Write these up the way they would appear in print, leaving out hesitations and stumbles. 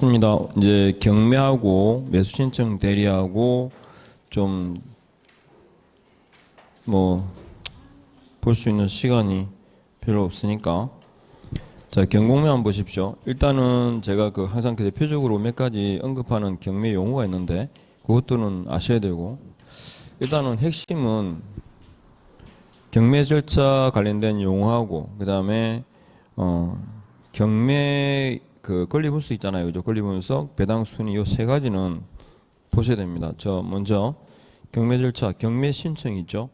좋습니다. 이제 경매하고 매수 신청 대리하고 좀 볼 수 있는 시간이 별로 없으니까 자, 경공매 한번 보십시오. 일단은 제가 항상 대표적으로 몇 가지 언급하는 경매 용어가 있는데 그것들은 아셔야 되고, 일단은 핵심은 경매 절차 관련된 용어하고 그다음에 경매 권리 분수 있잖아요. 그죠? 권리 분석, 배당 순위 요 세 가지는 보셔야 됩니다. 먼저 경매 절차, 경매 신청 있죠?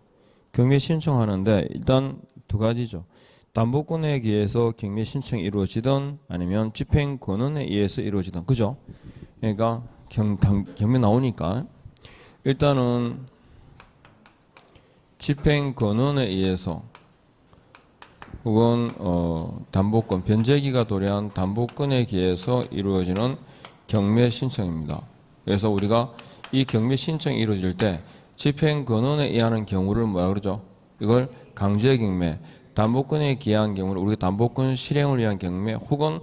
경매 신청하는데 일단 두 가지죠. 담보권에 의해서 경매 신청이 이루어지든 아니면 집행 권한에 의해서 이루어지든, 그죠? 그러니까 경매 나오니까 일단은 집행 권한에 의해서 혹은 담보권, 변제기가 도래한 담보권에 의해서 이루어지는 경매 신청입니다. 그래서 우리가 이 경매 신청이 이루어질 때 집행 권한에 의하는 경우를 뭐라 그러죠? 이걸 강제 경매, 담보권에 기한 경우를 우리가 담보권 실행을 위한 경매 혹은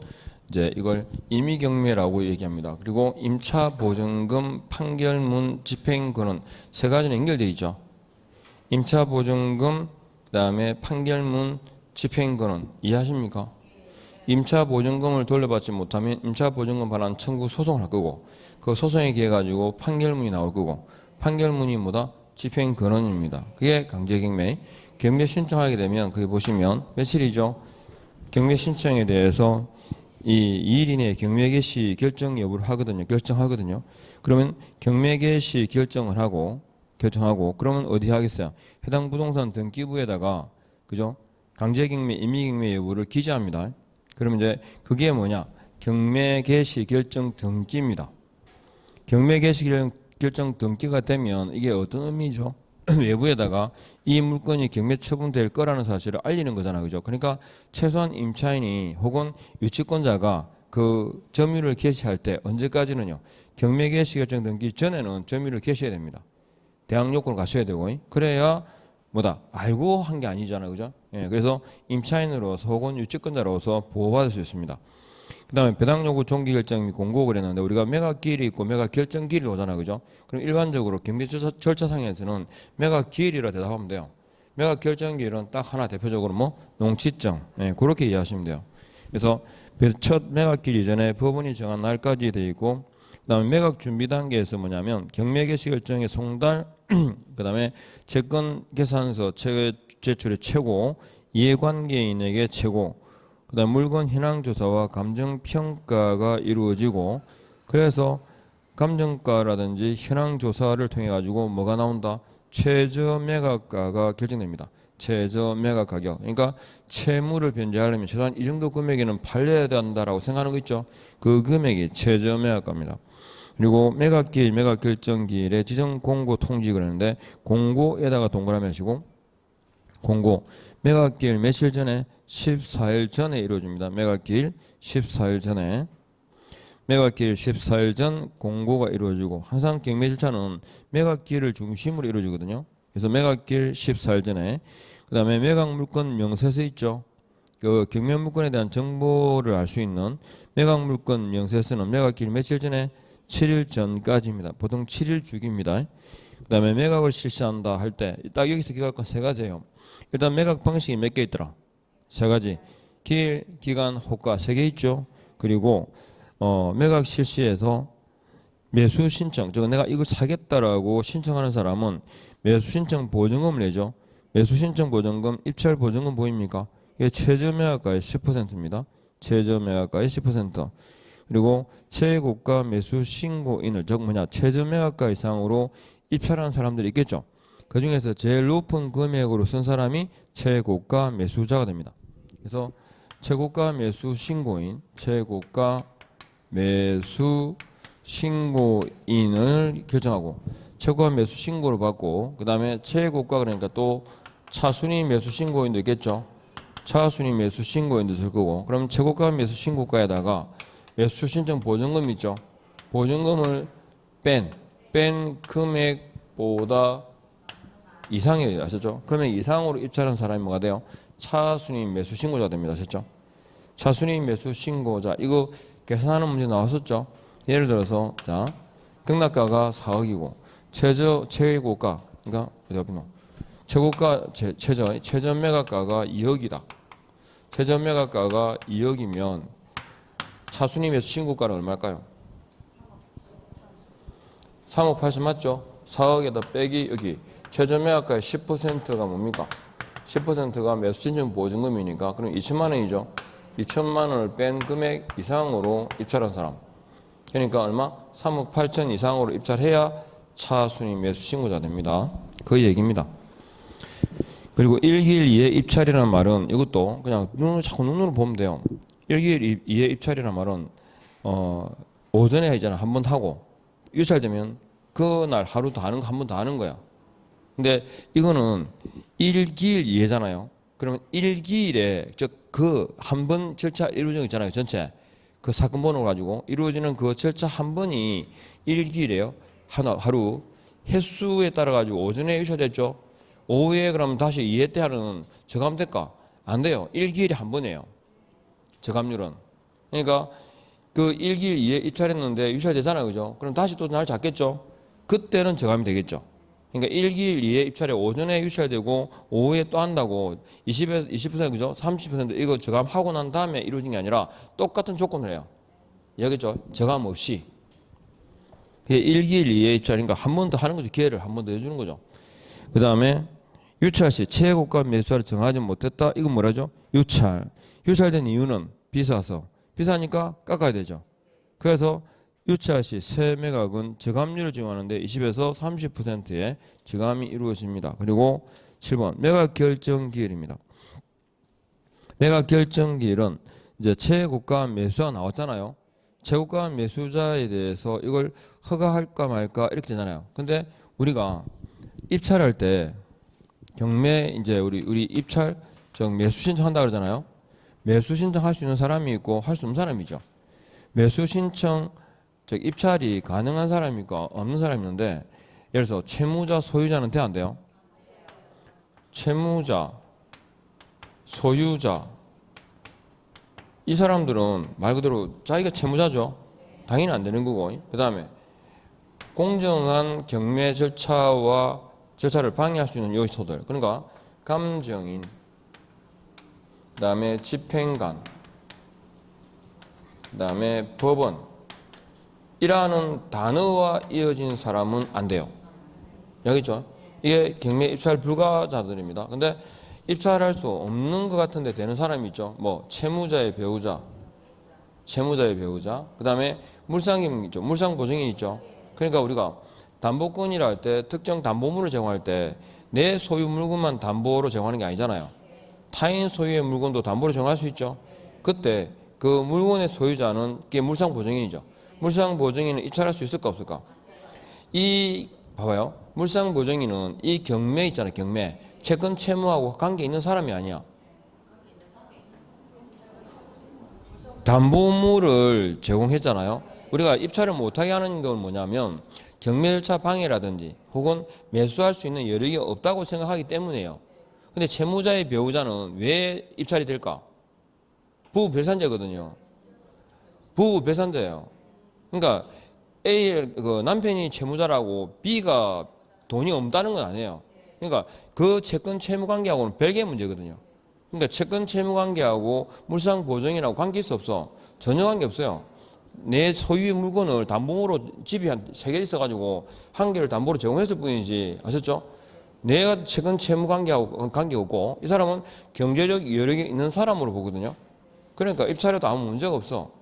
이제 이걸 임의 경매라고 얘기합니다. 그리고 임차 보증금, 판결문, 집행 권한 세 가지는 연결되어 있죠. 임차 보증금, 그다음에 판결문, 집행 권한 이해하십니까? 임차 보증금을 돌려받지 못하면 임차 보증금 반환 청구 소송을 할 거고, 그 소송에 의해 가지고 판결문이 나올 거고, 판결문이 뭐다? 집행 권한입니다. 그게 강제경매. 경매 신청하게 되면 그게 보시면 며칠이죠? 경매 신청에 대해서 이 2일 이내에 경매 개시 결정 여부를 결정하거든요. 그러면 경매 개시 결정하고 그러면 어디 하겠어요? 해당 부동산 등기부에다가, 그죠? 강제경매, 임의경매 여부를 기재합니다. 그러면 이제 그게 뭐냐? 경매 개시 결정 등기입니다. 경매 개시 결정 등기가 되면 이게 어떤 의미죠? 외부에다가 이 물건이 경매 처분될 거라는 사실을 알리는 거잖아, 그죠? 그러니까 최소한 임차인이 혹은 유치권자가 그 점유를 개시할 때 언제까지는요? 경매 개시 결정 등기 전에는 점유를 개시해야 됩니다. 대항 요건을 갖춰야 되고, 그래야 알고 한 게 아니잖아요, 그죠? 예, 그래서 임차인으로서 혹은 유치권자로서 보호받을 수 있습니다. 그 다음에 배당 요구 종기 결정 및 공고 그랬는데 우리가 매각기일이 있고 매각결정기일이 오잖아요, 그죠? 그럼 일반적으로 경매 절차상에서는 매각기일이라 대답하면 돼요. 매각결정기일은 딱 하나, 대표적으로 농취증, 예, 그렇게 이해하시면 돼요. 그래서 첫 매각기일 이전에 법원이 정한 날까지 돼 있고, 그 다음에 매각 준비 단계에서 뭐냐면 경매 개시 결정의 송달, 그 다음에 채권 계산서 제출의 최고, 이해관계인에게 최고, 그 다음 물건 현황조사와 감정평가가 이루어지고, 그래서 감정가라든지 현황조사를 통해 가지고 뭐가 나온다? 최저 매각가가 결정됩니다. 최저 매각 가격. 그러니까 채무를 변제하려면 최소한 이 정도 금액에는 팔려야 된다라고 생각하는 거 있죠. 그 금액이 최저 매각가입니다. 그리고 매각기일, 매각결정기일에 지정 공고 통지 그러는데, 공고에다가 동그라미 하시고, 공고 매각기일 며칠 전에 14일 전에 이루어집니다. 매각기일 14일 전에, 매각기일 14일 전 공고가 이루어지고, 항상 경매 절차는 매각기일을 중심으로 이루어지거든요. 그래서 매각기일 14일 전에, 그 다음에 매각물건 명세서 있죠. 그 경매물건에 대한 정보를 알 수 있는 매각물건 명세서는 매각기일 며칠 전에 7일 전까지입니다. 보통 7일 주기입니다. 그 다음에 매각을 실시한다 할 때 딱 여기서 기억할 건 세 가지예요. 일단 매각 방식이 몇 개 있더라? 세 가지. 기일, 기간, 호가 세 개 있죠. 그리고 매각 실시에서 매수 신청, 즉 내가 이걸 사겠다라고 신청하는 사람은 매수 신청 보증금을 내죠. 매수 신청 보증금, 입찰 보증금 보입니까? 이게 최저 매각가의 10%입니다. 최저 매각가의 10%. 그리고 최고가 매수 신고인을, 즉 최저 매각가 이상으로 입찰하는 사람들이 있겠죠. 그 중에서 제일 높은 금액으로 쓴 사람이 최고가 매수자가 됩니다. 그래서 최고가 매수 신고인, 최고가 매수 신고인을 결정하고, 최고가 매수 신고를 받고, 그 다음에 최고가, 그러니까 또 차순위 매수 신고인도 있겠죠. 차순위 매수 신고인도 있을 거고, 그럼 최고가 매수 신고가에다가 매수 신청 보증금 있죠. 보증금을 뺀 금액보다 이상이 아셨죠? 금액 이상으로 입찰한 사람이 뭐가 돼요? 차순위 매수 신고자가 됩니다. 아셨죠? 차순위 매수 신고자, 이거 계산하는 문제 나왔었죠? 예를 들어서 자 경락가가 4억이고 최고가 그러니까 어디 갔노? 최고가 최저 매각가가 2억이다. 최저 매각가가 2억이면 차순위 매수 신고가는 얼마일까요? 3억 8천 맞죠? 4억에다 빼기 여기 최저 매각가의 10%가 뭡니까? 10%가 매수 신청 보증금이니까 그럼 2천만 원이죠. 2천만 원을 뺀 금액 이상으로 입찰한 사람. 그러니까 얼마? 3억 8천 이상으로 입찰해야 차순위 매수 신고자 됩니다. 그 얘기입니다. 그리고 1길 2의 입찰이라는 말은 이것도 그냥 자꾸 눈으로 보면 돼요. 1길 2의 입찰이라는 말은 오전에 하잖아. 한 번 하고 유찰되면 그날 하루 다 하는 거 한 번 다 하는 거야. 근데 이거는 1길 2회잖아요. 그러면 1길에 그 한 번 절차 이루어진 거 있잖아요. 전체 그 사건 번호 가지고 이루어지는 그 절차 한 번이 1길이에요. 하루 횟수에 따라 가지고 오전에 유찰됐죠. 오후에 그러면 다시 2회 때 하는 저감될까? 안 돼요. 1길이 한 번이에요. 저감률은. 그러니까 그 1길 2회 입찰했는데 유찰되잖아요. 그죠? 그럼 다시 또 날 잡겠죠? 그때는 저감이 되겠죠. 그러니까 1길 2회 입찰에 오전에 유찰되고 오후에 또 한다고 20% 그죠? 30% 이거 저감하고 난 다음에 이루어진 게 아니라 똑같은 조건을 해요. 이해하겠죠? 저감 없이. 1길 2회 입찰이니까 한 번 더 하는 거죠. 기회를 한 번 더 해주는 거죠. 그 다음에 유찰 시 최고가 매수가를 정하지 못했다. 이건 뭐라죠? 유찰된 이유는 비싸서. 비싸니까 깎아야 되죠. 그래서 유찰 시 세매각은 저감률을 적용하는데 20에서 30%의 저감이 이루어집니다. 그리고 7번 매각 결정 기일입니다. 매각 결정 기일은 이제 최고가 매수자가 나왔잖아요. 최고가 매수자에 대해서 이걸 허가할까 말까 이렇게 되잖아요. 근데 우리가 입찰할 때 경매 이제 우리 입찰 매수 신청한다 그러잖아요. 매수 신청할 수 있는 사람이 있고 할 수 없는 사람이죠. 매수 신청 입찰이 가능한 사람이 있고 없는 사람이 있는데 예를 들어서 채무자 소유자는 돼 안 돼요? 채무자 소유자 이 사람들은 말 그대로 자기가 채무자죠. 당연히 안 되는 거고 그 다음에 공정한 경매 절차를 방해할 수 있는 요소들 그러니까 감정인 그 다음에 집행관 그 다음에 법원 이라는 단어와 이어진 사람은 안 돼요. 여기죠. 이게 경매 입찰 불가자들입니다. 근데 입찰할 수 없는 것 같은데 되는 사람이 있죠. 뭐 채무자의 배우자 그 다음에 물상임 있죠. 물상보증인 있죠. 그러니까 우리가 담보권이라 할 때 특정 담보물을 제공할 때 내 소유 물건만 담보로 제공하는 게 아니잖아요. 타인 소유의 물건도 담보로 제공할 수 있죠. 그때 그 물건의 소유자는 그게 물상보증인이죠. 물상보증인은 입찰할 수 있을까 없을까? 봐봐요. 물상보증인은 이 경매 있잖아요. 경매. 채권 채무하고 관계 있는 사람이 아니야. 담보물을 제공했잖아요. 우리가 입찰을 못하게 하는 건 뭐냐면 경매 절차 방해라든지 혹은 매수할 수 있는 여력이 없다고 생각하기 때문이에요. 근데 채무자의 배우자는 왜 입찰이 될까? 부부 별산자거든요. 부부 별산자예요. 그러니까 A 그 남편이 채무자라고 B가 돈이 없다는 건 아니에요. 그러니까 그 채권 채무 관계하고는 별개의 문제거든요. 그러니까 채권 채무 관계하고 물상 보증이라고 관계 있어 없어? 전혀 관계 없어요. 내 소유의 물건을 담보로 집이 한 3개 있어가지고 한 개를 담보로 제공했을 뿐이지 아셨죠? 내가 채권 채무 관계하고 관계 없고 이 사람은 경제적 여력이 있는 사람으로 보거든요. 그러니까 입찰해도 아무 문제가 없어.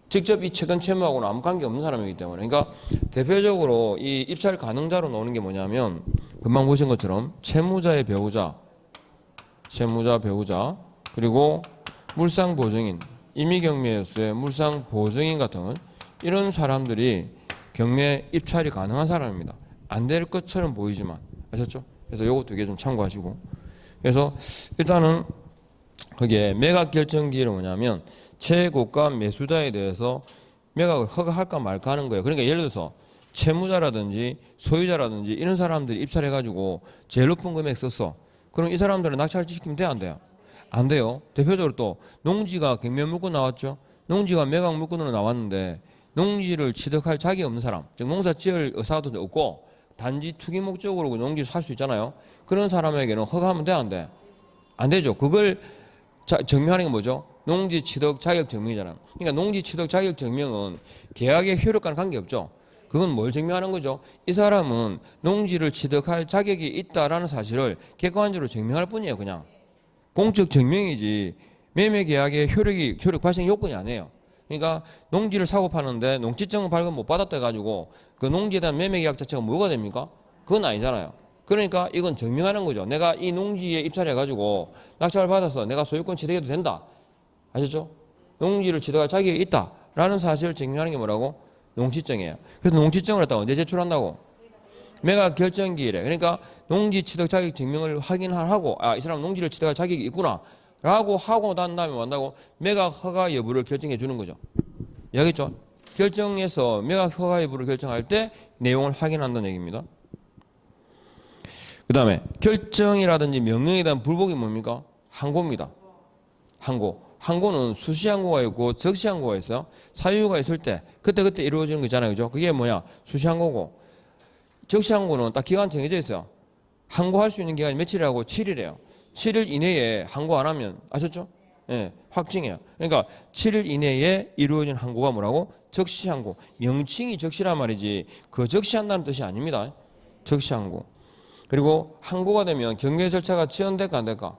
직접 이 채권 채무하고는 아무 관계 없는 사람이기 때문에. 그러니까 대표적으로 이 입찰 가능자로 나오는 게 뭐냐면 금방 보신 것처럼 채무자의 배우자 그리고 물상보증인 임의경매에서의 물상보증인 같은 이런 사람들이 경매 입찰이 가능한 사람입니다. 안 될 것처럼 보이지만 아셨죠? 그래서 요거 두 개 좀 참고하시고 그래서 일단은 거기에 매각 결정기일은 뭐냐면 최고가 매수자에 대해서 매각을 허가할까 말까 하는 거예요. 그러니까 예를 들어서 채무자라든지 소유자라든지 이런 사람들이 입찰해가지고 제일 높은 금액 썼어. 그럼 이 사람들은 낙찰시키면 돼요? 안 돼요? 안 돼요. 대표적으로 또 농지가 경매 물건 나왔죠. 농지가 매각 물건으로 나왔는데 농지를 취득할 자격이 없는 사람, 즉 농사 지을 의사도 없고 단지 투기 목적으로 농지를 살 수 있잖아요. 그런 사람에게는 허가하면 돼, 안 돼? 안 되죠. 그걸 증명하는 게 뭐죠? 농지 취득 자격 증명이잖아요. 그러니까 농지 취득 자격 증명은 계약의 효력과는 관계없죠. 그건 뭘 증명하는 거죠? 이 사람은 농지를 취득할 자격이 있다라는 사실을 객관적으로 증명할 뿐이에요. 그냥 공적 증명이지 매매 계약의 효력 발생 요건이 아니에요. 그러니까 농지를 사고 파는데 농지증을 발급 못 받았다 해가지고 그 농지에 대한 매매 계약 자체가 뭐가 됩니까? 그건 아니잖아요. 그러니까 이건 증명하는 거죠. 내가 이 농지에 입찰해 가지고 낙찰을 받아서 내가 소유권 취득해도 된다. 아셨죠? 농지를 취득할 자격이 있다라는 사실을 증명하는 게 뭐라고? 농지증이에요. 그래서 농지증을 갖다가 언제 제출한다고? 매각 결정기일에. 그러니까 농지 취득 자격 증명을 확인하고 이 사람 농지를 취득할 자격이 있구나 라고 하고 난 다음에 만나고 매각 허가 여부를 결정해 주는 거죠. 여기죠. 결정해서 매각 허가 여부를 결정할 때 내용을 확인한다는 얘기입니다. 그 다음에 결정이라든지 명령에 대한 불복이 뭡니까? 항고입니다. 항고. 항고는 수시항고가 있고 적시항고가 있어요. 사유가 있을 때 그때 이루어지는 거 있잖아요. 그죠? 그게 뭐냐? 수시항고고. 적시항고는 딱 기간 정해져 있어요. 항고할 수 있는 기간이 며칠이라고? 7일이에요. 7일 이내에 항고 안 하면 아셨죠? 예, 확정이에요. 그러니까 7일 이내에 이루어진 항고가 뭐라고? 적시항고. 명칭이 적시란 말이지 그 적시한다는 뜻이 아닙니다. 적시항고. 그리고 항고가 되면 경매 절차가 지연될까 안 될까?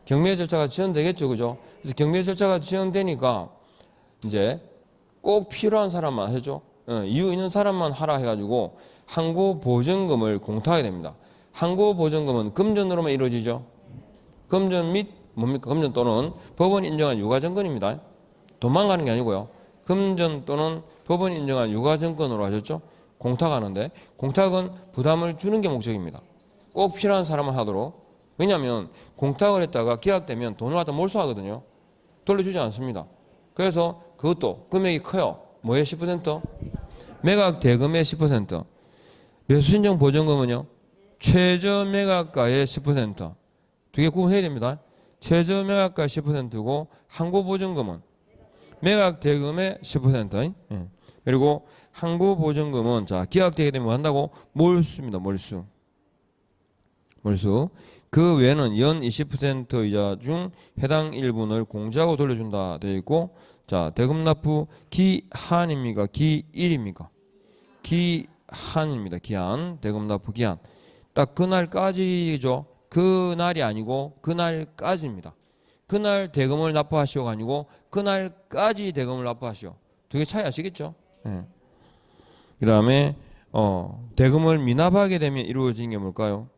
경매 절차가 지연되겠죠. 그죠? 그래서 경매 절차가 지연되니까 이제 꼭 필요한 사람만 하죠. 이유 있는 사람만 하라 해가지고 항고 보증금을 공탁하게 됩니다. 항고 보증금은 금전으로만 이루어지죠. 금전 및 뭡니까? 금전 또는 법원 인정한 유가증권입니다. 돈만 가는 게 아니고요. 금전 또는 법원 인정한 유가증권으로 하셨죠. 공탁하는데 공탁은 부담을 주는 게 목적입니다. 꼭 필요한 사람만 하도록. 왜냐하면 공탁을 했다가 계약되면 돈을 갖다 몰수하거든요. 돌려주지 않습니다. 그래서 그것도 금액이 커요. 뭐의 10%? 매각 대금의 10%. 매수신청 보증금은요. 최저 매각가의 10%. 두 개 구분해야 됩니다. 최저 매각가 10%고 항고 보증금은 매각 대금의 10%. 그리고 항고 보증금은 자 계약되게 되면 한다고 몰수입니다. 몰수. 그 외에는 연 20% 이자 중 해당 일분을 공제하고 돌려준다 되어 있고 자 대금 납부 기한입니까? 기일입니까? 기한입니다. 기한. 대금 납부 기한. 딱 그날까지죠. 그날이 아니고 그날까지입니다. 그날 대금을 납부하시오가 아니고 그날까지 대금을 납부하시오. 두 개 차이 아시겠죠? 그 다음에 대금을 미납하게 되면 이루어지는 게 뭘까요?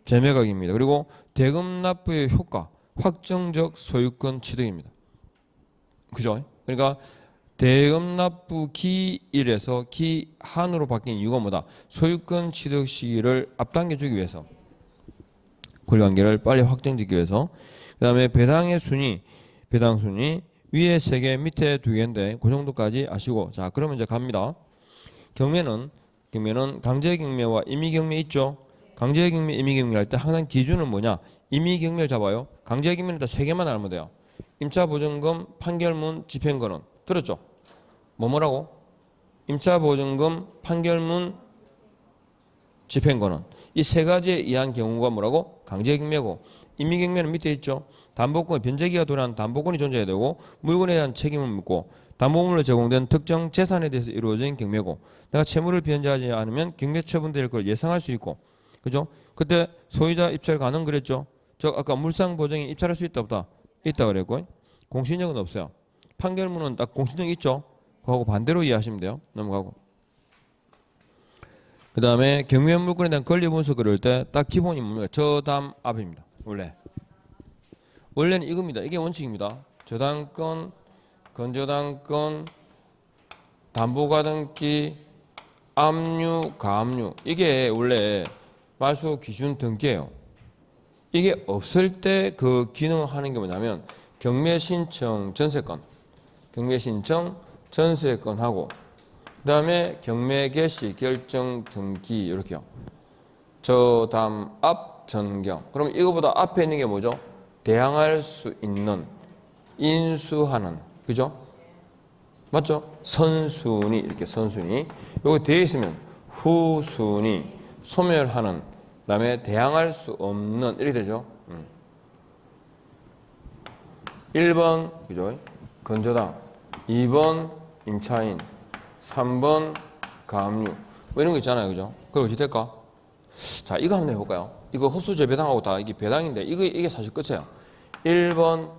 재매각입니다. 그리고 대금 납부의 효과, 확정적 소유권 취득입니다. 그죠? 그러니까 대금 납부 기일에서 기한으로 바뀐 이유가 뭐다? 소유권 취득 시기를 앞당겨 주기 위해서. 권리관계를 빨리 확정짓기 위해서. 그 다음에 배당 순위 위에 3개 밑에 2개인데 그 정도까지 아시고 자 그러면 이제 갑니다. 경매는 강제경매와 임의경매 있죠. 강제경매, 임의경매 할 때 항상 기준은 뭐냐? 임의경매를 잡아요. 강제경매는 다 3개만 알면 돼요. 임차보증금, 판결문, 집행권은 들었죠? 뭐라고? 임차보증금, 판결문, 집행권은 이 3가지에 의한 경우가 뭐라고? 강제경매고 임의경매는 밑에 있죠. 담보권, 변제기가 도래한 담보권이 존재해야 되고 물건에 대한 책임을 묻고 담보물로 제공된 특정 재산에 대해서 이루어진 경매고 내가 채무를 변제하지 않으면 경매 처분될 걸 예상할 수 있고 그죠? 그때 소유자 입찰 가능 그랬죠? 저 아까 물상 보증이 입찰할 수 있다 없다? 있다 그랬고 공신력은 없어요. 판결문은 딱 공신력 있죠? 그거하고 반대로 이해하시면 돼요. 넘어가고. 그 다음에 경매 물건에 대한 권리 분석 그럴 때 딱 기본이 뭡니까? 저담압입니다. 원래는 이겁니다. 이게 원칙입니다. 저당권, 건저당권, 담보가등기, 압류, 가압류 이게 원래 말소 기준 등기예요. 이게 없을 때 그 기능을 하는 게 뭐냐면 경매 신청 전세권, 경매 신청 전세권하고 그 다음에 경매 개시 결정 등기 이렇게요. 저담압 전경. 그럼 이거보다 앞에 있는 게 뭐죠? 대항할 수 있는 인수하는 그죠? 맞죠? 선순위 이렇게 선순위. 여기 뒤에 있으면 후순위 소멸하는 그다음에 대항할 수 없는 이렇게 되죠. 1번 그죠? 건조당 2번 임차인 3번 가압류 뭐 이런 거 있잖아요. 그죠? 그럼 어떻게 될까? 자, 이거 한번 해볼까요? 이거 흡수제 배당하고 다 이게 배당인데 이게 사실 끝이에요. 1번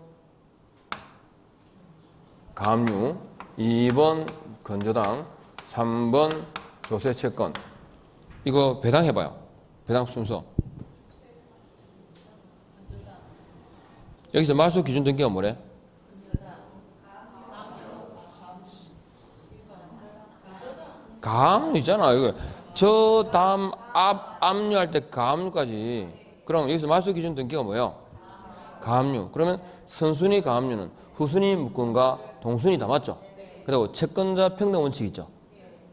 가압류 2번 건조당 3번 조세 채권 이거 배당해봐요. 배당 순서 여기서 말소 기준 등기가 뭐래? 가압류 있잖아. 이거 저 다음 압류할 때 가압류까지. 그럼 여기서 말소 기준 등기가 뭐예요? 가압류. 그러면 선순위 가압류는 후순위 묶음과 동순위다. 맞죠? 그리고 채권자 평등 원칙 있죠?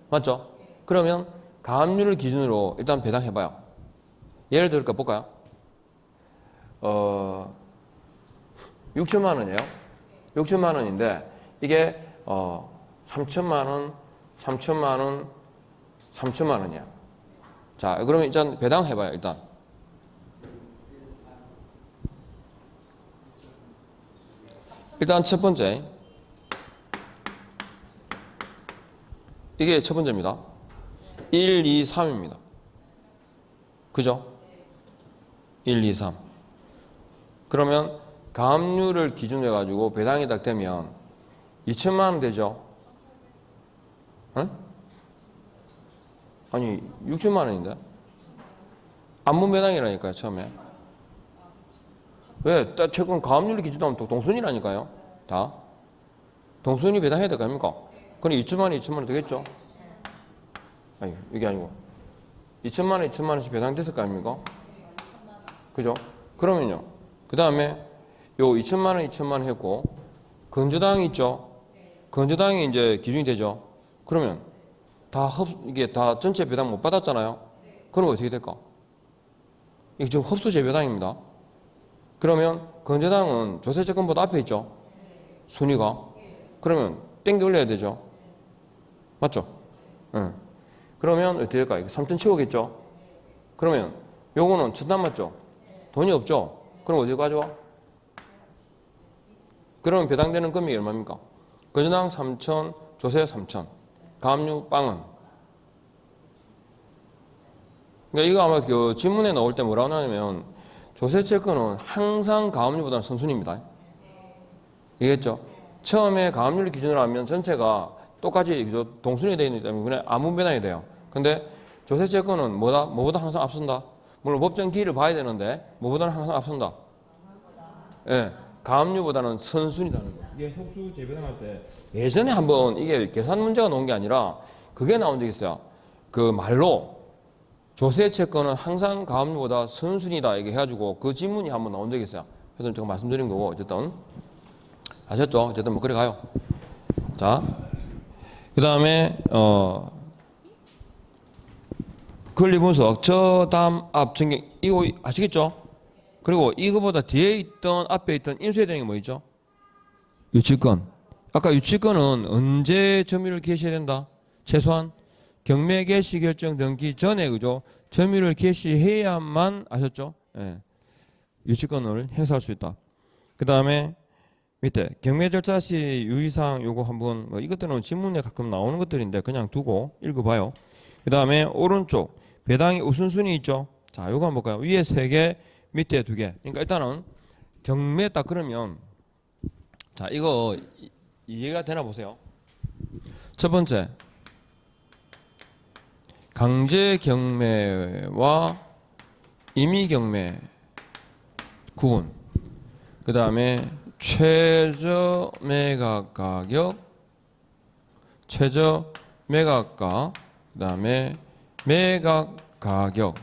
맞죠? 그러면 가압류를 기준으로 일단 배당해봐요. 예를 들어 볼까요? 6천만 원이에요. 6천만 원인데 이게 3천만 원, 3천만 원, 3천만 원이야. 자, 그러면 일단 배당해봐요. 일단 첫 번째 이게 첫 번째입니다. 1, 2, 3입니다. 그죠? 1, 2, 3. 그러면 가압류를 기준으로 해가지고 배당이 딱 되면 2천만 원 되죠? 응? 아니 6천만 원인데? 안문 배당이라니까요. 처음에. 왜? 최근 가압류를 기준으로 하면 또 동순위라니까요. 다. 동순위 배당해야 될 거 아닙니까? 그럼 2천만 원, 2천만 원 되겠죠? 아니 이게 아니고 2천만 원, 2천만 원씩 배당됐을 거 아닙니까? 그죠? 그러면요. 그 다음에 요 2천만 원, 2천만 원 했고 건조당이 있죠? 건조당이 이제 기준이 되죠? 그러면 이게 다 전체 배당 못 받았잖아요? 그럼 어떻게 될까? 이게 지금 흡수제 배당입니다. 그러면 건조당은 조세채권보다 앞에 있죠? 순위가. 그러면 땡겨 올려야 되죠? 맞죠? 응. 그러면 어떻게 될까? 3천 채우겠죠? 그러면 요거는 첫단 맞죠? 돈이 없죠? 그럼 어디 가져와? 그러면 배당되는 금액이 얼마입니까? 건조당 3천, 조세 3천, 가압류 빵은. 그러니까 이거 아마 그 질문에 나올 때 뭐라고 하냐면 조세채권은 항상 가압류보다는 선순위입니다. 이해했죠? 처음에 가압류를 기준으로 하면 전체가 똑같이 동순위 되어 있기 때문에 아무 배당이 돼요. 근데 조세채권은 뭐보다 항상 앞선다? 물론 법정 기일을 봐야 되는데 뭐보다는 항상 앞선다? 예, 가압류보다는 선순위라는 거. 이게 흡수 재배당할 때 예전에 한번 이게 계산 문제가 나온 게 아니라 그게 나온 적이 있어요. 그 말로 조세채권은 항상 가압류보다 선순위다 이렇게 해가지고 그 질문이 한번 나온 적이 있어요. 그래서 제가 말씀드린 거고 어쨌든 아셨죠? 어쨌든 뭐 그래 가요. 자, 그 다음에 권리 분석 저 다음 앞 전경 이거 아시겠죠? 그리고 이거보다 뒤에 있던 앞에 있던 인수해야 되는 게 뭐 있죠? 유치권. 아까 유치권은 언제 점유를 개시해야 된다? 최소한 경매 개시 결정 등기 전에 그죠? 점유를 개시해야만 아셨죠? 예. 유치권을 행사할 수 있다. 그 다음에 밑에 경매 절차 시 유의사항 요거 한번 이것들은 지문에 가끔 나오는 것들인데 그냥 두고 읽어봐요. 그 다음에 오른쪽 배당의 우선순위 있죠? 자, 요거 한번 볼까요? 위에 3개, 밑에 2개. 그러니까 일단은 경매 딱 그러면 자, 이거 이해가 되나 보세요. 첫 번째 강제 경매와 임의 경매 구분. 그 다음에 최저 매각 가격, 최저 매각가, 그 다음에 매각 가격,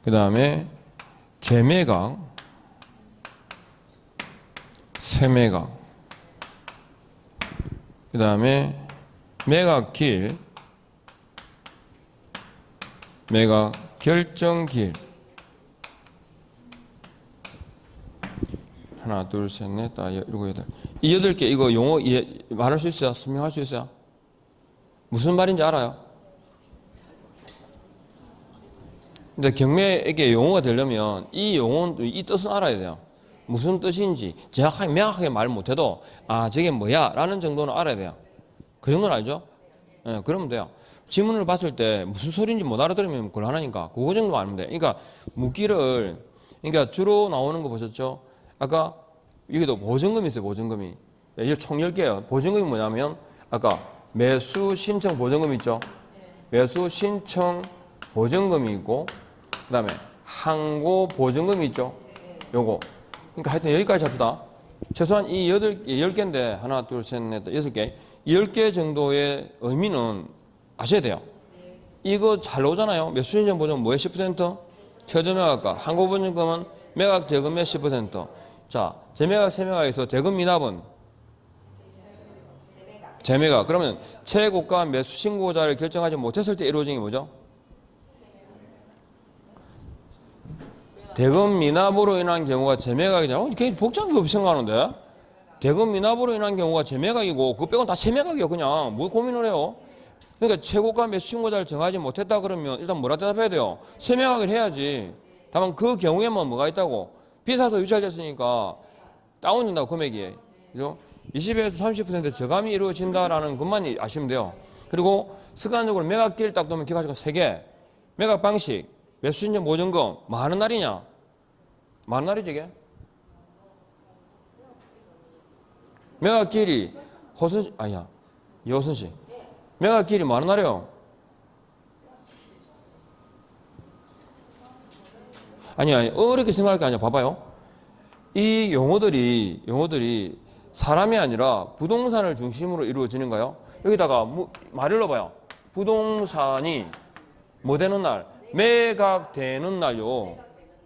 그 다음에 재매각, 세매각, 그 다음에 매각길, 매각 결정길. 하나, 둘, 셋, 넷, 다, 일곱, 여덟. 이 8개 이거 용어 말할 수 있어요? 설명할 수 있어요? 무슨 말인지 알아요? 근데 경매에게 용어가 되려면 이 용어, 이 뜻은 알아야 돼요. 무슨 뜻인지 정확하게 명확하게 말 못해도 아 저게 뭐야 라는 정도는 알아야 돼요. 그 정도는 알죠? 예, 그러면 돼요. 지문을 봤을 때 무슨 소리인지 못 알아들으면 곤란하니까 그거 정도 알면 돼. 그러니까 묻기를 그러니까 주로 나오는 거 보셨죠? 아까 여기도 보증금이 있어요. 보증금이 총 10개예요. 보증금이 뭐냐면 아까 매수 신청 보증금 있죠? 매수 신청 보증금이 있고 그다음에 항고 보증금이 있죠? 요거. 그러니까 하여튼 여기까지 잡시다. 최소한 이 10개인데 하나, 둘, 셋, 넷, 6개. 10개 정도의 의미는 아셔야 돼요. 이거 잘 나오잖아요. 매수 신청 보증금 뭐에 10%? 최저 매각가. 항고 보증금은 매각 대금의 10%. 자, 재매각, 세매각에서 대금 미납은 재매각. 그러면 최고가 매수 신고자를 결정하지 못했을 때 이루어진 게 뭐죠? 대금 미납으로 인한 경우가 재매각이잖아요. 굉장히 복잡한 거 생각하는데 대금 미납으로 인한 경우가 재매각이고 그거 빼고는 다 세매각이에요. 그냥 뭐 고민을 해요? 그러니까 최고가 매수 신고자를 정하지 못했다 그러면 일단 뭐라 대답해야 돼요? 세매각을 해야지. 다만 그 경우에만 뭐가 있다고? 비싸서 유찰됐으니까 다운된다고 금액이. 그죠? 20에서 30% 저감이 이루어진다라는 것만 아시면 돼요. 그리고 습관적으로 매각기를 딱 놓으면 기억하시고 3개. 매각 방식, 매수 신청 보증금, 뭐 하는 날이냐? 뭐 하는 날이지 이게? 매각길이 호순 아니야 이호순 씨 매각길이 뭐 하는 날이요? 아니 어렵게 생각할 게 아니야. 봐봐요. 이 용어들이 사람이 아니라 부동산을 중심으로 이루어지는가요? 여기다가 말을 넣어봐요. 부동산이 뭐 되는 날? 매각되는 날요.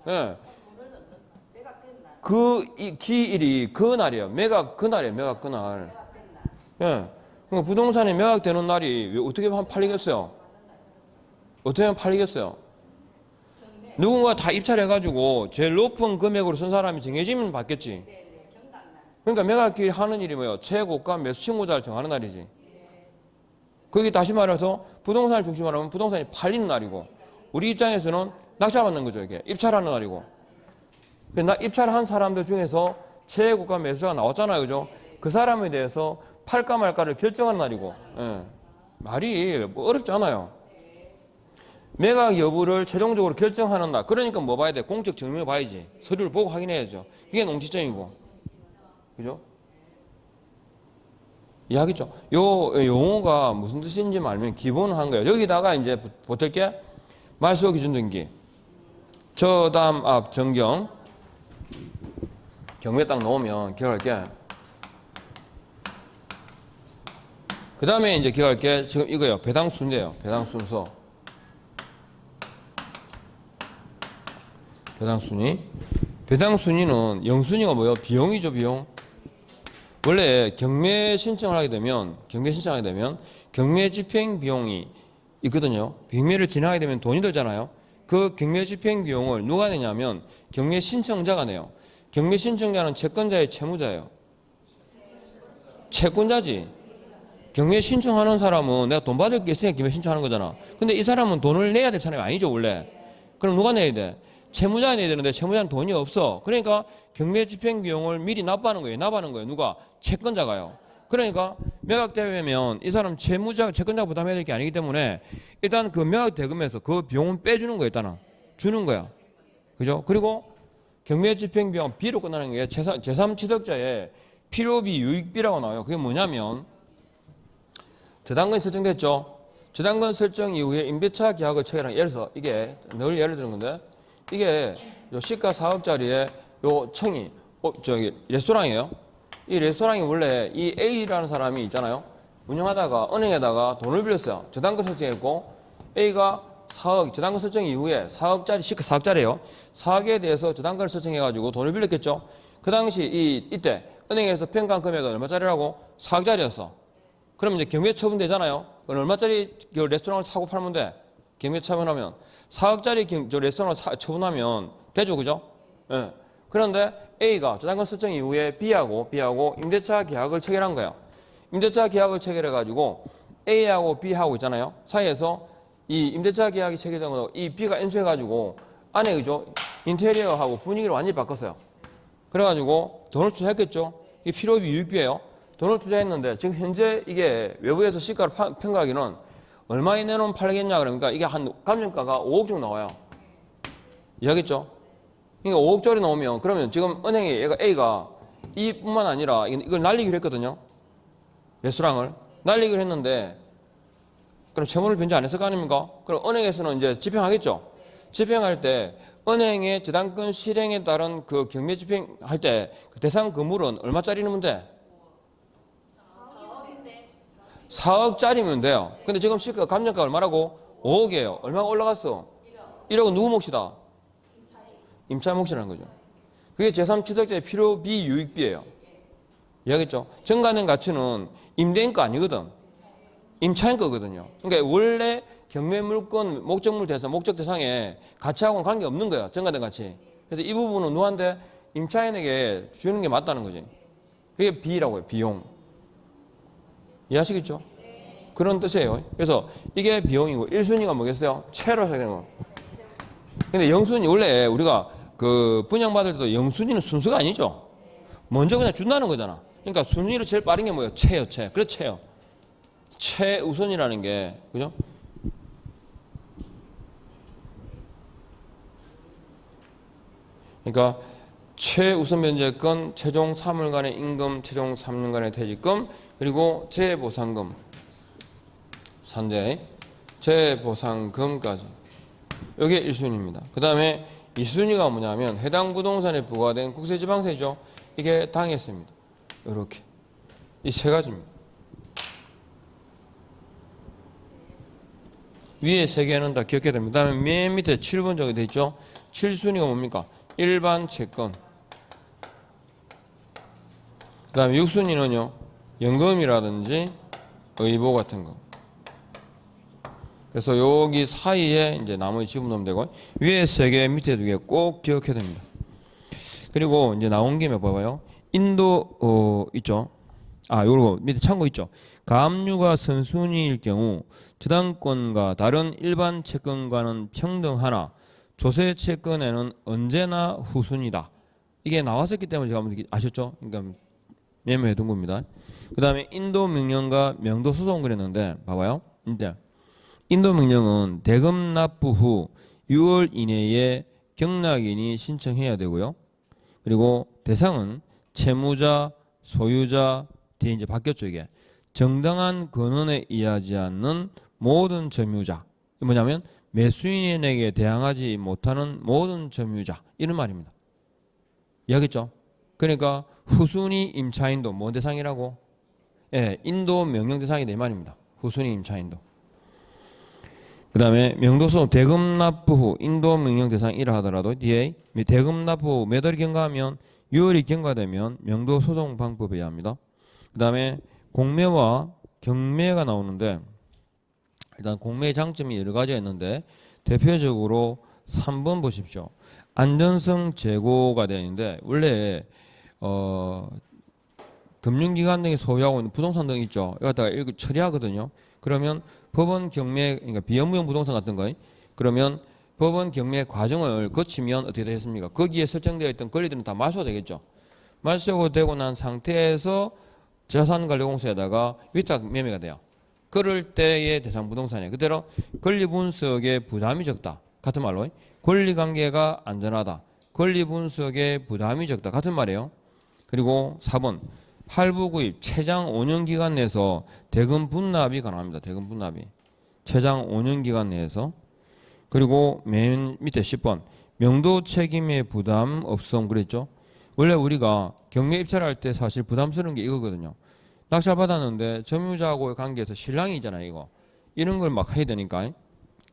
예. 이 기일이 그 날이에요. 매각 그날이에요. 매각 그날. 예. 그러니까 부동산이 매각되는 날이 어떻게 하면 팔리겠어요? 어떻게 하면 팔리겠어요? 누군가 다 입찰해가지고 제일 높은 금액으로 쓴 사람이 정해지면 받겠지. 그러니까 매각기 하는 일이 뭐예요? 최고가 매수 신고자를 정하는 날이지. 그게 다시 말해서 부동산을 중심으로 하면 부동산이 팔리는 날이고 우리 입장에서는 낙찰받는 거죠. 이게 입찰하는 날이고. 입찰한 사람들 중에서 최고가 매수가 나왔잖아요. 그죠? 그 사람에 대해서 팔까 말까를 결정하는 날이고. 예. 말이 뭐 어렵지 않아요. 매각 여부를 최종적으로 결정하는 날. 그러니까 뭐 봐야 돼? 공적 증명을 봐야지. 서류를 보고 확인해야죠. 이게 농지점이고. 그죠? 이해하겠죠? 요 용어가 무슨 뜻인지 알면 기본한 거예요. 여기다가 이제 보탤게 말소 기준 등기, 저담 앞 정경, 경매 딱 넣으면 기억할게. 그 다음에 이제 기억할게. 지금 이거요. 배당 순서예요. 배당 순서. 배당 순위. 배당 순위는 영순위가 뭐예요? 비용이죠, 비용. 원래 경매 신청을 하게 되면 경매 집행 비용이 있거든요. 경매를 진행하게 되면 돈이 들잖아요. 그 경매 집행 비용을 누가 내냐면 경매 신청자가 내요. 경매 신청자는 채권자의 채무자예요. 채권자지. 경매 신청하는 사람은 내가 돈 받을 게 있으니까 경매 신청하는 거잖아. 근데 이 사람은 돈을 내야 될 사람이 아니죠, 원래. 그럼 누가 내야 돼? 채무자가 내야 되는데 채무자는 돈이 없어. 그러니까 경매 집행 비용을 미리 납부하는 거예요. 누가? 채권자가요. 그러니까 매각되면 이 사람 채권자가 부담해야 될 게 아니기 때문에 일단 그 매각 대금에서 그 비용은 빼주는 거예요. 일단은 주는 거야. 그죠? 그리고 경매 집행 비용 B로 끝나는 게 제3취득자의 필요비 유익비라고 나와요. 그게 뭐냐면 저당권이 설정됐죠. 저당권 설정 이후에 임대차 계약을 체결한, 예를 들어서 이게 늘 예를 드는 건데 이게 요 시가 4억짜리에 요 청이 레스토랑이에요. 이 레스토랑이 원래 이 A라는 사람이 있잖아요. 운영하다가 은행에다가 돈을 빌렸어요. 저당권 설정했고 A가 4억, 저당권 설정 이후에 4억짜리, 시가 4억짜리예요. 4억에 대해서 저당권을 설정해가지고 돈을 빌렸겠죠. 그 당시 이때 은행에서 평가한 금액은 얼마짜리라고? 4억짜리였어. 그럼 이제 경매 처분되잖아요. 그럼 얼마짜리 레스토랑을 사고 팔면 돼? 경매 처분하면 4억짜리 저 레스토랑을 처분하면 되죠, 그죠? 예. 그런데 A가 저당권 설정 이후에 B하고 임대차 계약을 체결한 거예요. 임대차 계약을 체결해가지고 A하고 B하고 있잖아요. 사이에서 이 임대차 계약이 체결된 거 이 B가 인수해가지고 안에 그죠? 인테리어하고 분위기를 완전히 바꿨어요. 그래가지고 돈을 투자했겠죠. 이게 필요비 유익비예요. 돈을 투자했는데 지금 현재 이게 외부에서 시가를 평가하기는 얼마에 내놓으면 팔겠냐 그러니까 이게 한 감정가가 5억 정도 나와요. 이해하겠죠? 그러니까 5억짜리 나오면 그러면 지금 은행에 A가 이뿐만 아니라 이걸 날리기로 했거든요. 레스토랑을 날리기로 했는데 그럼 채무를 변제 안 했을 거 아닙니까? 그럼 은행에서는 이제 집행하겠죠. 집행할 때 은행의 저당권 실행에 따른 그 경매 집행할 때 그 대상 건물은 얼마짜리 넣으면 돼? 4억짜리면 돼요. 근데 지금 시가 감정가 얼마라고? 5억이에요. 얼마가 올라갔어? 1억은 누구 몫이다? 임차인 몫이라는 거죠. 그게 제3취득자의 필요비 유익비예요. 이해하겠죠? 정가된 가치는 임대인 거 아니거든. 임차인 거거든요. 그러니까 원래 경매 물건 목적물 대상, 목적 대상에 가치하고는 관계없는 거야. 정가된 가치. 그래서 이 부분은 누구한테? 임차인에게 주는 게 맞다는 거지. 그게 B라고 해요. 비용. 이해하시겠죠? 그런 뜻이에요. 그래서 이게 비용이고 1순위가 뭐겠어요? 채로 해야 되는 거. 근데 0순위 원래 우리가 그 분양받을 때도 0순위는 순서가 아니죠. 먼저 그냥 준다는 거잖아. 그러니까 순위로 제일 빠른 게 뭐예요? 채요, 채. 그래, 채요. 최우선이라는 게, 그죠? 그러니까 최우선 변제권, 최종 3월간의 임금, 최종 3년간의 퇴직금, 그리고 재보상금, 3대 재보상금까지. 이게 1순위입니다. 그 다음에 2순위가 뭐냐면 해당 부동산에 부과된 국세지방세죠. 이게 당했습니다. 이렇게. 이 세 가지입니다. 위에 세 개는 다 기억해야 됩니다. 그 다음에 맨 밑에 7번 적이 되어 있죠. 7순위가 뭡니까? 일반 채권. 그 다음에 6순위는요. 연금이라든지 의보 같은 거. 그래서 여기 사이에 이제 나머지 집어넣으면 되고 위에 세 개, 밑에 두 개 꼭 기억해야 됩니다. 그리고 이제 나온 김에 봐봐요. 인도 있죠. 요거 밑에 참고 있죠. 가압류가 선순위일 경우 저당권과 다른 일반 채권과는 평등하나 조세 채권에는 언제나 후순위다. 이게 나왔었기 때문에 제가 한번 아셨죠? 그러니까 메모해 둔 겁니다. 그 다음에 인도 명령과 명도 소송 그랬는데 봐봐요. 이제 인도 명령은 대금 납부 후 6월 이내에 경락인이 신청해야 되고요. 그리고 대상은 채무자, 소유자, 뒤에 이제 바뀌었죠 이게. 정당한 근원에 의하지 않는 모든 점유자. 뭐냐면 매수인에게 대항하지 못하는 모든 점유자. 이런 말입니다. 이해하겠죠? 그러니까 후순위 임차인도 뭔 대상이라고? 예, 인도 명령 대상이다 이 말입니다. 후순위 임차인도. 그 다음에 명도소송 대금 납부 후 인도 명령 대상이라 하더라도 뒤에 대금 납부 후 몇 월이 경과하면 6월이 경과되면 명도소송 방법에 의합니다. 그 다음에 공매와 경매가 나오는데 일단 공매의 장점이 여러 가지가 있는데 대표적으로 3번 보십시오. 안전성 제고가 되어 있는데 원래 금융기관 등이 소유하고 있는 부동산 등 있죠. 이거 갖다가 이거 처리하거든요. 그러면 법원 경매, 그러니까 비업무용 부동산 같은 거, 그러면 법원 경매 과정을 거치면 어떻게 되겠습니까? 거기에 설정되어 있던 권리들은 다 말소가 되겠죠. 말소가 되고 난 상태에서 자산관리공사에다가 위탁 매매가 돼요. 그럴 때의 대상 부동산이에요. 그대로 권리분석의 부담이 적다. 같은 말로 권리관계가 안전하다. 권리분석의 부담이 적다. 같은 말이에요. 그리고 4번 할부구입 최장 5년 기간 내에서 대금 분납이 가능합니다. 대금 분납이 최장 5년 기간 내에서. 그리고 맨 밑에 10번 명도 책임의 부담 없음 그랬죠. 원래 우리가 경매 입찰할 때 사실 부담스러운 게 이거거든요. 낙찰 받았는데 점유자하고의 관계에서 신랑이잖아요. 이거 이런 걸 막 해야 되니까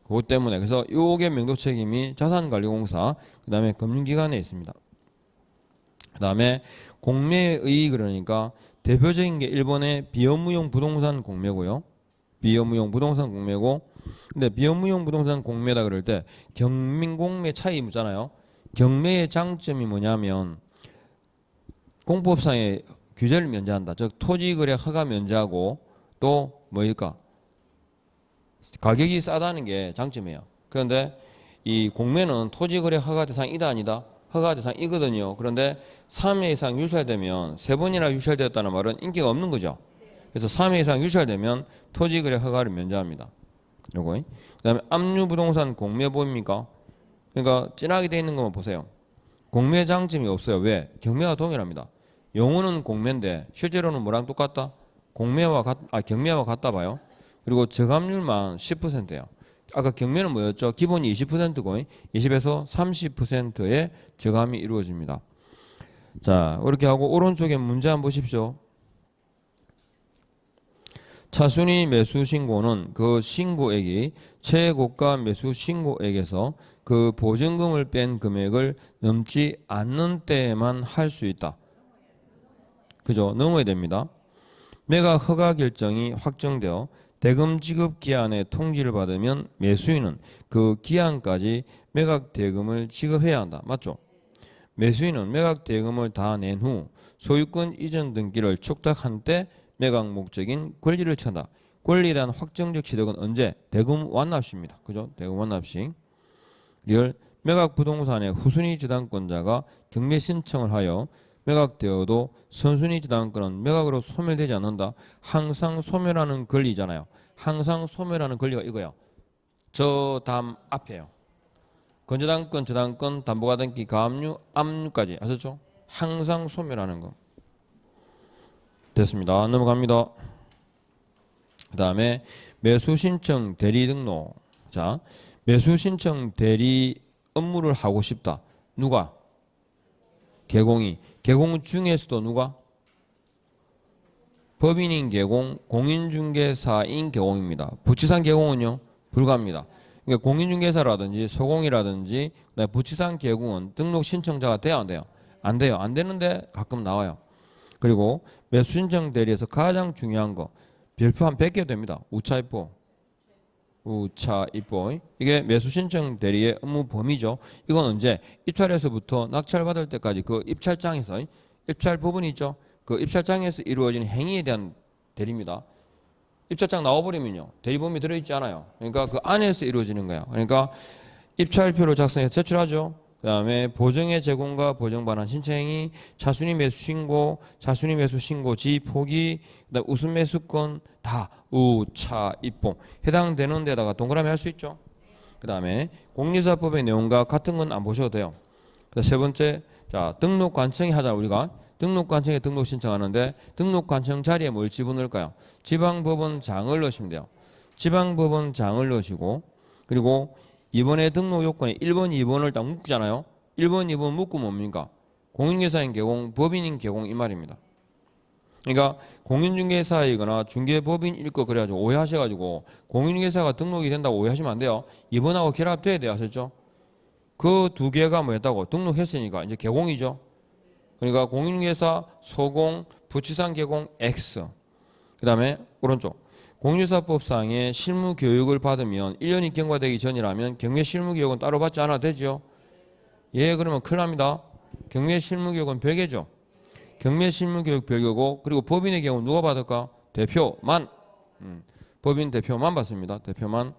그것 때문에 그래서 요게 명도 책임이 자산관리공사 그 다음에 금융기관에 있습니다. 그 다음에 공매의 그러니까 대표적인 게 일본의 비업무용 부동산 공매고요. 비업무용 부동산 공매고 근데 비업무용 부동산 공매다 그럴 때 경민공매 차이 묻잖아요. 경매의 장점이 뭐냐면 공법상의 규제를 면제한다. 즉 토지거래 허가 면제하고 또 뭐일까? 가격이 싸다는 게 장점이에요. 그런데 이 공매는 토지거래 허가 대상이다 아니다? 허가 대상이거든요. 그런데 3회 이상 유찰되면 3번이나 유찰되었다는 말은 인기가 없는 거죠. 그래서 3회 이상 유찰되면 토지거래 허가를 면제합니다. 요거. 그다음에 압류부동산 공매 보입니까? 그러니까 진하게 되어 있는 것만 보세요. 공매 장점이 없어요. 왜? 경매와 동일합니다. 용어는 공매인데 실제로는 뭐랑 똑같다? 경매와 같다 봐요. 그리고 저감률만 10%예요. 아까 경매는 뭐였죠? 기본이 20%고 20에서 30%의 저감이 이루어집니다. 자, 이렇게 하고 오른쪽에 문제 한번 보십시오. 차순위 매수 신고는 그 신고액이 최고가 매수 신고액에서 그 보증금을 뺀 금액을 넘지 않는 때에만 할 수 있다. 그죠? 넘어야 됩니다. 매각 허가 결정이 확정되어 대금 지급 기한의 통지를 받으면 매수인은 그 기한까지 매각 대금을 지급해야 한다. 맞죠? 매수인은 매각 대금을 다 낸 후 소유권 이전 등기를 축탁한 때 매각 목적인 권리를 찬다. 권리에 대한 확정적 취득은 언제? 대금 완납시입니다. 그죠? 대금 완납시. 리얼 매각 부동산의 후순위 저당권자가 경매 신청을 하여 매각되어도 선순위 저당권은 매각으로 소멸되지 않는다. 항상 소멸하는 권리잖아요. 항상 소멸하는 권리가 이거예요. 저 다음 앞에요. 건저당권, 저당권, 담보가등기, 가압류, 압류까지 아셨죠? 항상 소멸하는 거. 됐습니다. 넘어갑니다. 그 다음에 매수신청 대리 등록. 자, 매수신청 대리 업무를 하고 싶다. 누가? 개공이. 개공 중에서도 누가? 법인인 개공, 공인중개사인 개공입니다. 부치상 개공은요? 불가합니다. 그러니까 공인중개사라든지 소공이라든지 부치상 개공은 등록 신청자가 돼야 안 돼요? 안 돼요. 안 되는데 가끔 나와요. 그리고 매수신청 대리에서 가장 중요한 거 별표 한 100개 됩니다. 우차입보. 이게 매수신청 대리의 업무 범위죠. 이건 언제? 입찰에서부터 낙찰받을 때까지 그 입찰장에서 입찰 부분이 있죠. 그 입찰장에서 이루어지는 행위에 대한 대리입니다. 입찰장 나와버리면요. 대리 범위 들어있지 않아요. 그러니까 그 안에서 이루어지는 거예요. 그러니까 입찰표를 작성해서 제출하죠. 그 다음에 보증의 제공과 보증 반환 신청행위, 차순위 매수 신고, 차순위 매수 신고 지 포기, 그다음 우선 매수권 다 우차 입봉 해당되는 데다가 동그라미 할 수 있죠. 그 다음에 공인중개사법의 내용과 같은 건 안 보셔도 돼요. 세 번째, 자 등록 관청이 하자. 우리가 등록 관청에 등록 신청하는데 등록 관청 자리에 뭘 집어넣을까요? 지방법원장을 넣으시면 돼요. 지방법원장을 넣으시고 그리고 이번에 등록 요건에 1번, 2번을 딱 묶잖아요. 1번, 2번 묶고 뭡니까? 공인중개사인 개공, 법인인 개공 이 말입니다. 그러니까 공인중개사이거나 중개법인일 거 그래가지고 오해하셔가지고 공인중개사가 등록이 된다고 오해하시면 안 돼요. 2번하고 결합돼야 돼요. 아셨죠? 그 두 개가 뭐였다고? 등록했으니까 이제 개공이죠. 그러니까 공인중개사, 소공, 부치상 개공, X. 그 다음에 오른쪽. 공인중개사법상의 실무 교육을 받으면 1년이 경과되기 전이라면 경매 실무 교육은 따로 받지 않아도 되죠. 예, 그러면 큰일 납니다. 경매 실무 교육은 별개죠. 경매 실무 교육 별개고 그리고 법인의 경우 누가 받을까? 대표만. 법인 대표만 받습니다. 대표만.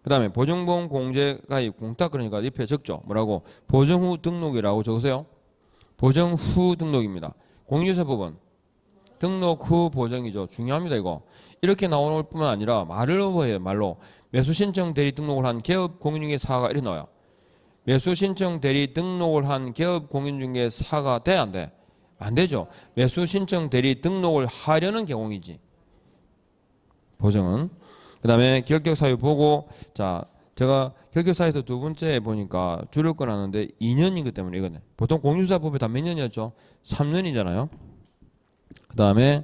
그 다음에 보증보험 공제 가입 공탁 그러니까 옆에 적죠. 뭐라고? 보증 후 등록이라고 적으세요. 보증 후 등록입니다. 공인중개사법은 등록 후 보정이죠. 중요합니다. 이거. 이렇게 나올 뿐만 아니라 말을 오버해요. 말로. 매수신청 대리 등록을 한 개업 공인중개사가 이렇게 나와요. 매수신청 대리 등록을 한 개업 공인중개사가 돼? 안 돼? 안 되죠. 매수신청 대리 등록을 하려는 개공이지. 보정은. 그 다음에 결격사유 보고 자 제가 결격사유에서 두 번째 보니까 줄을 꺼놨는데 2년인 것 때문에 이거네. 보통 공인중개사법에 다 몇 년이었죠? 3년이잖아요. 그 다음에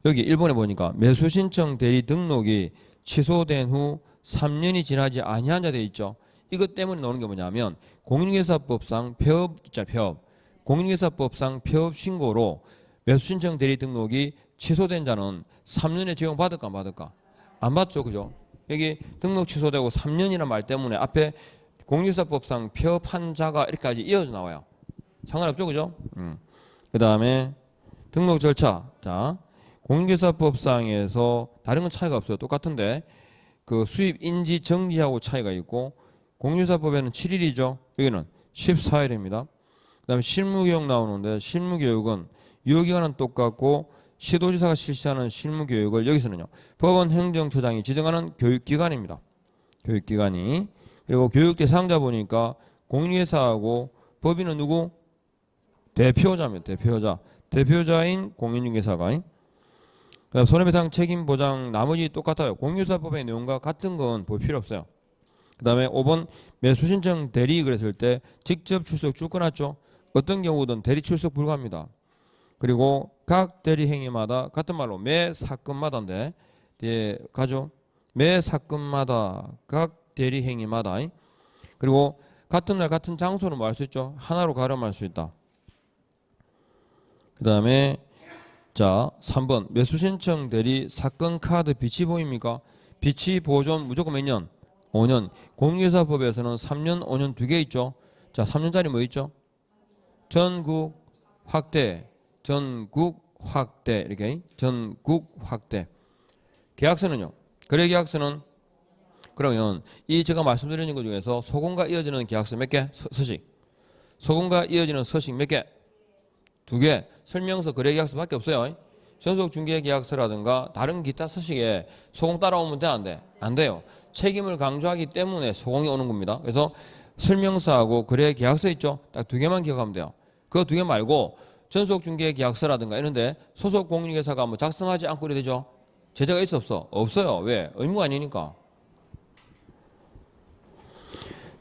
여기 1번에 보니까 매수신청 대리 등록이 취소된 후 3년이 지나지 아니한 자 돼 있죠. 이것 때문에 나오는 게 뭐냐면 공인중개사법상 폐업 공인중개사법상 폐업 신고로 매수신청 대리 등록이 취소된 자는 3년에 적용받을까 안 받을까? 안 받죠. 그죠? 여기 등록 취소되고 3년이라는 말 때문에 앞에 공유사법상 표판자가 이렇게까지 이어져 나와요. 상관없죠, 그죠? 그 다음에 등록 절차. 자, 공유사법상에서 다른 건 차이가 없어요. 똑같은데 그 수입 인지 정지하고 차이가 있고 공유사법에는 7일이죠. 여기는 14일입니다. 그 다음에 실무교육 나오는데 실무교육은 유효기간은 똑같고 시도지사가 실시하는 실무교육을 여기서는요. 법원 행정처장이 지정하는 교육기관입니다. 교육기관이. 그리고 교육 대상자 보니까 공인중개사하고 법인은 누구? 대표자입니다. 대표자. 대표자인 공인중개사가. 그다음 손해배상 책임 보장 나머지 똑같아요. 공유사법의 내용과 같은 건 볼 필요 없어요. 그 다음에 5번 매수신청 대리 그랬을 때 직접 출석 줄 거놨죠. 어떤 경우든 대리 출석 불가합니다. 그리고 각 대리 행위마다 같은 말로 매 사건마다인데 가죠. 매 사건마다 각 대리 행위마다 그리고 같은 날 같은 장소는 뭐 할 수 있죠. 하나로 가름할 수 있다. 그 다음에 자 3번 매수신청 대리 사건 카드 비치 보입니까? 비치 보존 무조건 몇 년? 5년. 공유회사법에서는 3년, 5년 두 개 있죠. 자 3년짜리 뭐 있죠? 전국 확대, 전국 확대 이렇게 전국 확대. 계약서는요. 거래계약서는 그러면 이 제가 말씀드리는 것 중에서 소공과 이어지는 계약서 몇 개? 서식. 소공과 이어지는 서식 몇 개? 두 개. 설명서 거래계약서밖에 없어요. 전속중개계약서라든가 다른 기타 서식에 소공 따라오면 돼? 안 돼? 안 돼요. 책임을 강조하기 때문에 소공이 오는 겁니다. 그래서 설명서하고 거래계약서 있죠? 딱 두 개만 기억하면 돼요. 그 두 개 말고 전속중개계약서라든가 이런데 소속 공인중개사가 뭐 작성하지 않고 이래 되죠? 제재가 있어 없어? 없어요. 왜? 의무가 아니니까.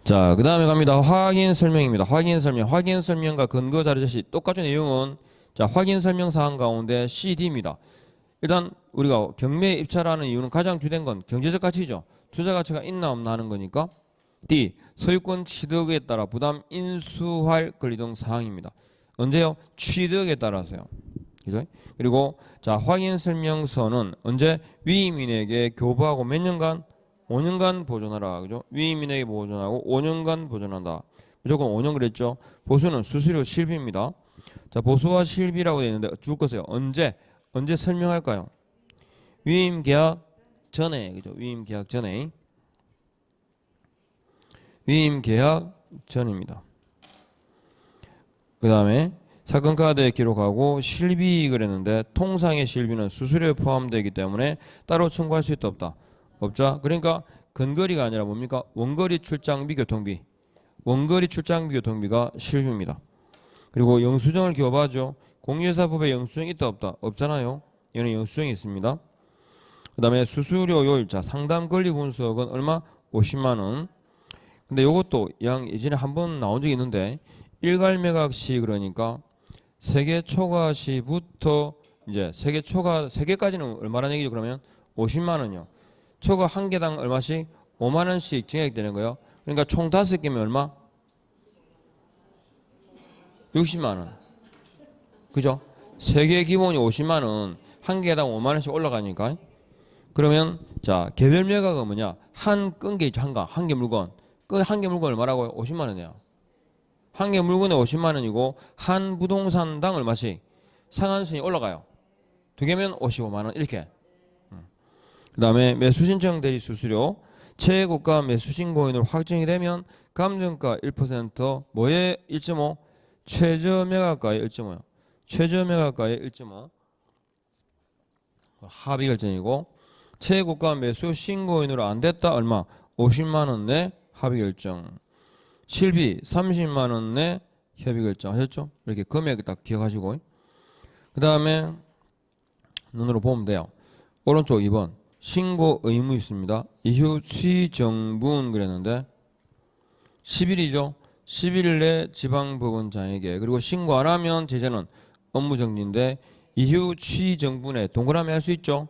자, 그 다음에 갑니다. 확인 설명입니다. 확인 설명. 확인 설명과 근거 자료 제시. 똑같은 내용은 자, 확인 설명 사항 가운데 CD입니다. 일단 우리가 경매에 입찰하는 이유는 가장 주된 건 경제적 가치죠. 투자 가치가 있나 없나 하는 거니까. D. 소유권 취득에 따라 부담 인수할 권리 등 사항입니다. 언제요? 취득에 따라서요. 그죠? 그리고 자, 확인 설명서는 언제 위임인에게 교부하고 몇 년간? 5년간 보존하라. 그죠? 위임인에게 보존하고 5년간 보존한다. 무조건 5년 그랬죠. 보수는 수수료 실비입니다. 자, 보수와 실비라고 되어 있는데 줄 것이요. 언제 설명할까요? 위임 계약 전에. 그죠? 위임 계약 전에. 위임 계약 전입니다. 그 다음에 사건 카드에 기록하고 실비 그랬는데 통상의 실비는 수수료에 포함되기 때문에 따로 청구할 수 있다 없다? 없죠. 그러니까 근거리가 아니라 뭡니까? 원거리 출장비 교통비. 원거리 출장비 교통비가 실비입니다. 그리고 영수증을 교부하죠. 공유회사법에 영수증이 있다 없다? 없잖아요. 얘는 영수증이 있습니다. 그 다음에 수수료요일. 자, 상담 권리 분석은 얼마? 50만 원. 근데 요것도 예전에 한번 나온 적이 있는데 일괄매각 시 그러니까 세계 초과 시부터 이제 세계 초과 세계까지는 얼마라는 얘기죠? 그러면 50만 원이요. 초과 한 개당 얼마씩? 5만 원씩 증액되는 거예요. 그러니까 총 5개면 얼마? 60만 원. 그죠? 세 개 기본이 50만 원, 한 개당 5만 원씩 올라가니까. 그러면 자, 개별 매각은 뭐냐? 한 끈 게 있죠. 한 개 물건. 한 개 물건 얼마라고요? 50만 원이에요. 한 개 물건에 50만 원이고 한 부동산당 얼마씩? 상한선이 올라가요. 두 개면 55만 원 이렇게. 그 다음에 매수신청 대리 수수료 최고가 매수신고인으로 확정이 되면 감정가 1% 뭐에 1.5? 최저매각가의 1.5요. 최저매각가의 1.5 합의 결정이고 최고가 매수신고인으로 안 됐다 얼마? 50만 원 내 합의 결정. 실비 30만 원 내 협의 결정 하셨죠? 이렇게 금액 딱 기억하시고 그 다음에 눈으로 보면 돼요. 오른쪽 2번 신고 의무 있습니다. 이후 취정분 그랬는데 10일이죠. 11일 내 지방법원장에게 그리고 신고 안 하면 제재는 업무정지인데 이후 취정분에 동그라미 할 수 있죠.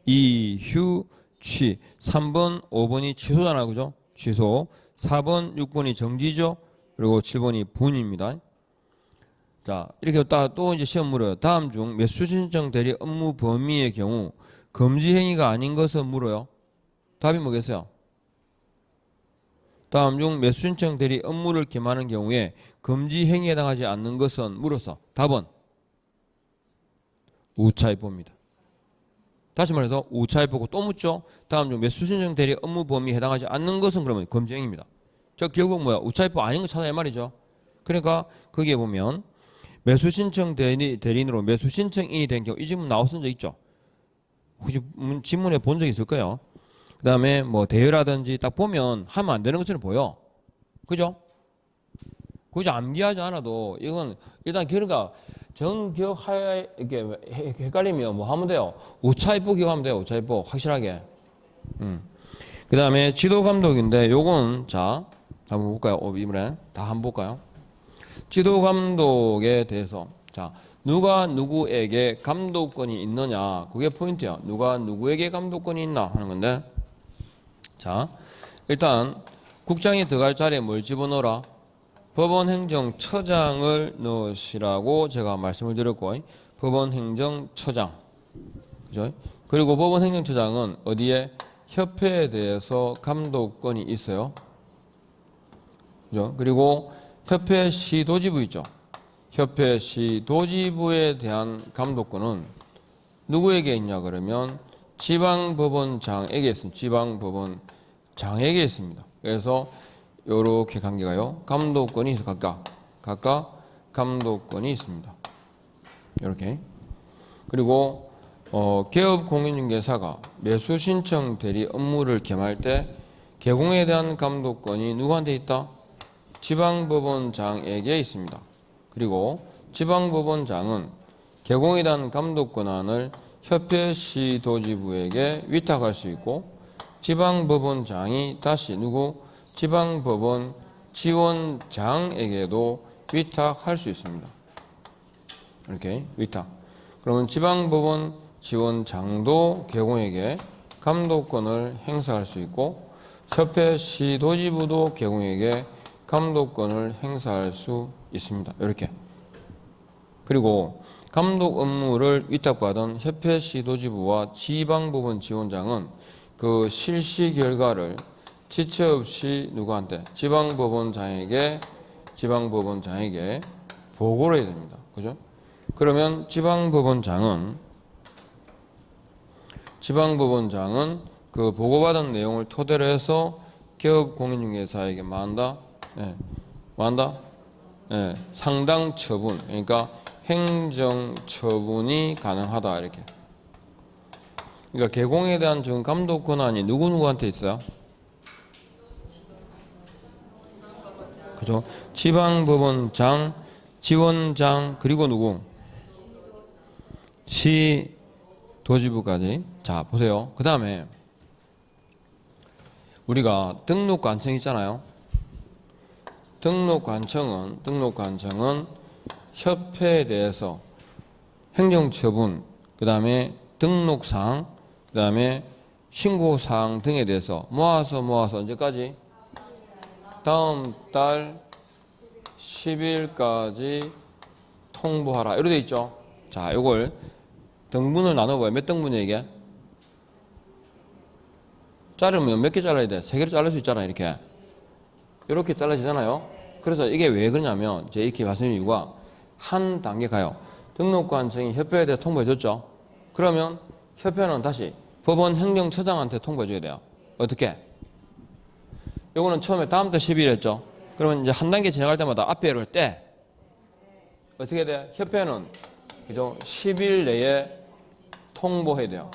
이후 취 3번 5번이 취소잖아 그죠? 취소 4번 6번이 정지죠. 그리고 7번이 분입니다. 자 이렇게 또 이제 시험 물어요. 다음 중 매수신청 대리 업무 범위의 경우 금지 행위가 아닌 것을 물어요. 답이 뭐겠어요? 다음 중 매수 신청 대리 업무를 겸하는 경우에 금지 행위에 해당하지 않는 것은 물어서 답은 우차입보입니다. 다시 말해서 우차입보고 또 묻죠. 다음 중 매수 신청 대리 업무 범위에 해당하지 않는 것은 그러면 금지 행위입니다. 저 결국 뭐야? 우차입보 아닌 거 찾아야 말이죠. 그러니까 거기에 보면 매수 신청 대리인으로 매수 신청인이 된 경우 이 질문 나왔던 적 있죠. 혹시 지문에 본 적 있을 거예요. 그 다음에 뭐 대여라든지 딱 보면 하면 안 되는 것처럼 보여. 그죠? 굳이 암기하지 않아도 이건 일단 그러니까 정기억하여 이렇게 헷갈리면 뭐 하면 돼요. 우차입보 기억하면 돼요. 우차입보 확실하게. 그 다음에 지도 감독인데 요건 자 한번 볼까요? 이번에 다 한번 볼까요? 지도 감독에 대해서 자 누가 누구에게 감독권이 있느냐 그게 포인트야. 누가 누구에게 감독권이 있나 하는 건데 자 일단 국장이 들어갈 자리에 뭘 집어넣어라? 법원행정처장을 넣으시라고 제가 말씀을 드렸고 법원행정처장 그죠? 그리고 법원행정처장은 어디에 협회에 대해서 감독권이 있어요. 그죠? 그리고 협회 시도지부 있죠. 협회 시도지부에 대한 감독권은 누구에게 있냐 그러면 지방법원장에게 있습니다. 지방법원장에게 있습니다. 그래서 이렇게 관계가요. 감독권이 있어 각각 감독권이 있습니다. 이렇게. 그리고 개업공인중개사가 매수신청 대리 업무를 겸할 때 개공에 대한 감독권이 누구한테 있다? 지방법원장에게 있습니다. 그리고 지방법원장은 개공에 대한 감독권한을 협회 시도지부에게 위탁할 수 있고 지방법원장이 다시 누구? 지방법원 지원장에게도 위탁할 수 있습니다. 이렇게 위탁. 그러면 지방법원 지원장도 개공에게 감독권을 행사할 수 있고 협회 시도지부도 개공에게 감독권을 행사할 수 있습니다. 이렇게. 그리고 감독 업무를 위탁받은 협회 시도지부와 지방법원 지원장은 그 실시 결과를 지체 없이 누구한테? 지방법원장에게 보고를 해야 됩니다. 그죠? 그러면 지방법원장은 그 보고받은 내용을 토대로 해서 개업공인중개사에게 뭐 한다? 상당 처분, 그러니까 행정 처분이 가능하다 이렇게. 그러니까 개공에 대한 지금 감독 권한이 누구한테 있어요? 그죠? 지방법원장, 지원장 그리고 누구? 시도지부까지. 자 보세요. 그 다음에 우리가 등록관청 있잖아요. 등록관청은 협회에 대해서 행정처분, 그 다음에 등록사항, 그 다음에 신고사항 등에 대해서 모아서 언제까지? 다음 달 10일까지 통보하라. 이렇게 돼 있죠. 자, 이걸 등분을 나눠봐요. 몇 등분이야 이게? 자르면 몇 개 잘라야 돼? 3개로 자를 수 있잖아 이렇게. 이렇게 잘라지잖아요. 그래서 이게 왜 그러냐면 제가 이렇게 말씀드린 이유가 한 단계 가요. 등록관청이 협회에 대해 통보해줬죠. 그러면 협회는 다시 법원 행정처장한테 통보해줘야 돼요. 어떻게? 요거는 처음에 다음 달 10일 했죠. 그러면 이제 한 단계 지나갈 때마다 앞에를 떼. 어떻게 돼? 협회는 그죠? 10일 내에 통보해야 돼요.